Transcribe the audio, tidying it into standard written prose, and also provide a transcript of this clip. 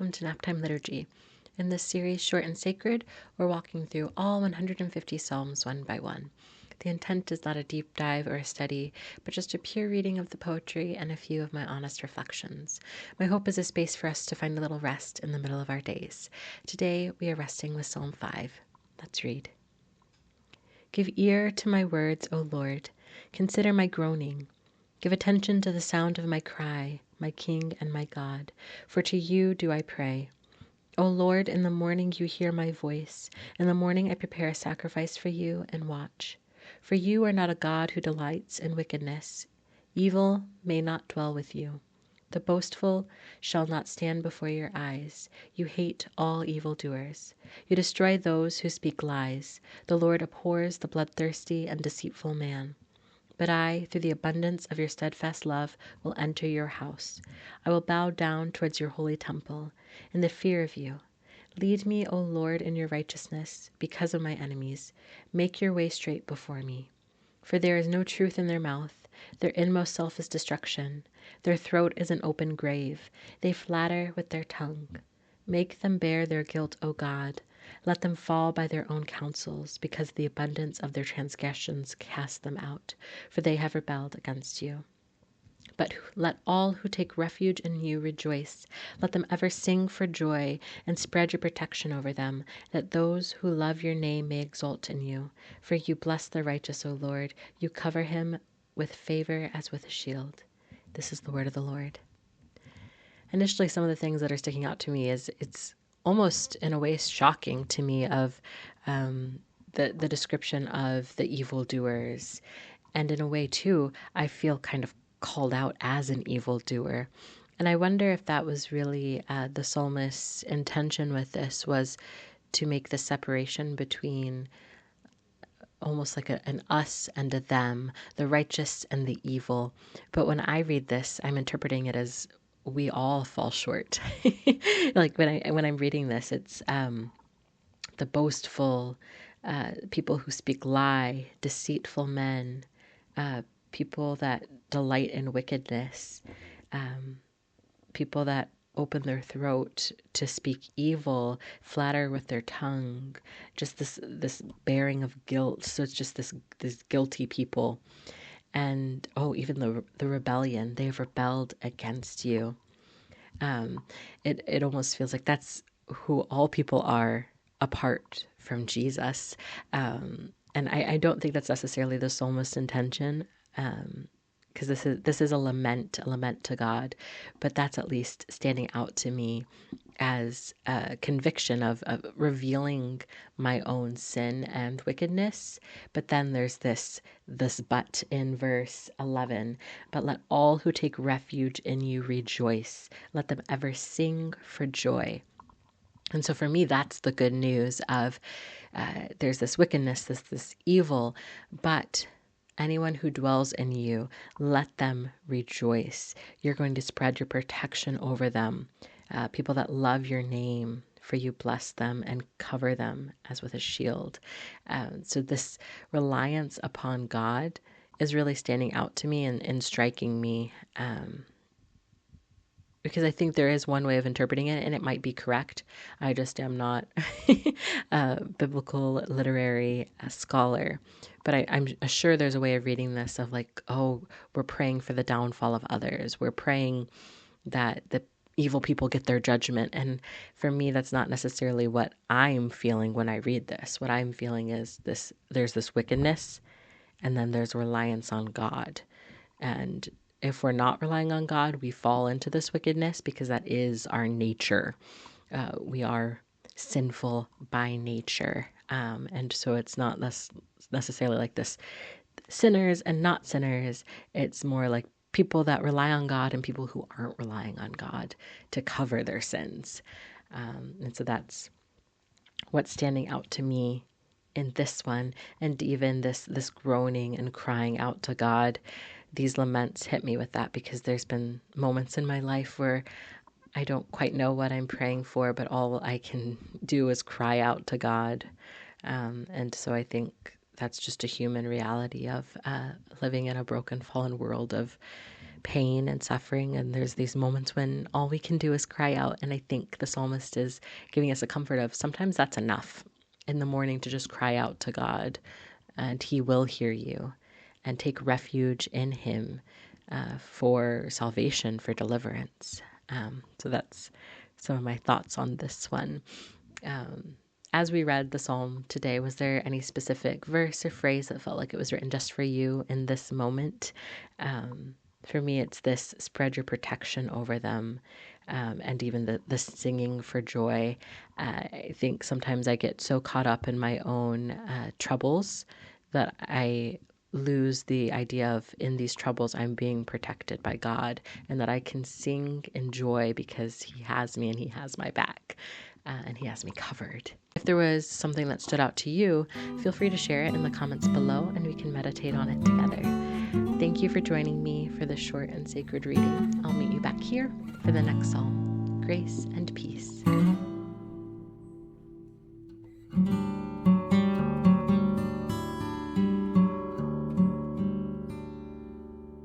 welcome to Naptime Liturgy. In this series, Short and Sacred, we're walking through all 150 Psalms one by one. The intent is not a deep dive or a study, but just a pure reading of the poetry and a few of my honest reflections. My hope is a space for us to find a little rest in the middle of our days. Today, we are resting with Psalm 5. Let's read. Give ear to my words, O Lord. Consider my groaning. Give attention to the sound of my cry, my King and my God, for to you do I pray. O Lord, in the morning you hear my voice. In the morning I prepare a sacrifice for you and watch. For you are not a God who delights in wickedness. Evil may not dwell with you. The boastful shall not stand before your eyes. You hate all evildoers. You destroy those who speak lies. The Lord abhors the bloodthirsty and deceitful man. But I, through the abundance of your steadfast love, will enter your house. I will bow down towards your holy temple in the fear of you. Lead me, O Lord, in your righteousness because of my enemies. Make your way straight before me. For there is no truth in their mouth. Their inmost self is destruction. Their throat is an open grave. They flatter with their tongue. Make them bear their guilt, O God. Let them fall by their own counsels, because the abundance of their transgressions cast them out, for they have rebelled against you. But let all who take refuge in you rejoice. Let them ever sing for joy and spread your protection over them, that those who love your name may exult in you. For you bless the righteous, O Lord. You cover him with favor as with a shield. This is the word of the Lord. Initially, some of the things that are sticking out to me is it's almost in a way shocking to me of the description of the evildoers. And in a way, too, I feel kind of called out as an evildoer. And I wonder if that was really the psalmist's intention with this, was to make the separation between almost like an us and a them, the righteous and the evil. But when I read this, I'm interpreting it as we all fall short. Like when I'm reading this, it's the boastful, people who speak lie, deceitful men, people that delight in wickedness, people that open their throat to speak evil, flatter with their tongue, just this bearing of guilt. So it's just this guilty people. And even the rebellion, they've rebelled against you. It almost feels like that's who all people are apart from Jesus. And I don't think that's necessarily the psalmist's intention, because this is a lament to God, but that's at least standing out to me as a conviction of revealing my own sin and wickedness. But then there's this but in verse 11, but let all who take refuge in you rejoice. Let them ever sing for joy. And so for me, that's the good news of there's this wickedness, this evil, but anyone who dwells in you, let them rejoice. You're going to spread your protection over them. People that love your name, for you bless them and cover them as with a shield. So this reliance upon God is really standing out to me and striking me, because I think there is one way of interpreting it, and it might be correct. I just am not a biblical literary scholar. But I'm sure there's a way of reading this of like, oh, we're praying for the downfall of others. We're praying that the evil people get their judgment. And for me, that's not necessarily what I'm feeling when I read this. What I'm feeling is there's this wickedness, and then there's reliance on God. And if we're not relying on God, we fall into this wickedness because that is our nature. We are sinful by nature. And so it's not necessarily like this sinners and not sinners. It's more like people that rely on God and people who aren't relying on God to cover their sins. And so that's what's standing out to me in this one. And even this groaning and crying out to God, these laments hit me with that, because there's been moments in my life where I don't quite know what I'm praying for, but all I can do is cry out to God. And so I think that's just a human reality of living in a broken, fallen world, of pain and suffering, and there's these moments when all we can do is cry out. And I think the psalmist is giving us a comfort of sometimes that's enough in the morning to just cry out to God, and he will hear you, and take refuge in him for salvation, for deliverance. So that's some of my thoughts on this one. As we read the psalm today, was there any specific verse or phrase that felt like it was written just for you in this moment? For me, it's this: spread your protection over them, and even the singing for joy. I think sometimes I get so caught up in my own troubles that I lose the idea of, in these troubles, I'm being protected by God, and that I can sing in joy because he has me and he has my back, and he has me covered. If there was something that stood out to you, feel free to share it in the comments below, and we can meditate on it together. Thank you for joining me for this short and sacred reading. I'll meet you back here for the next psalm. Grace and peace.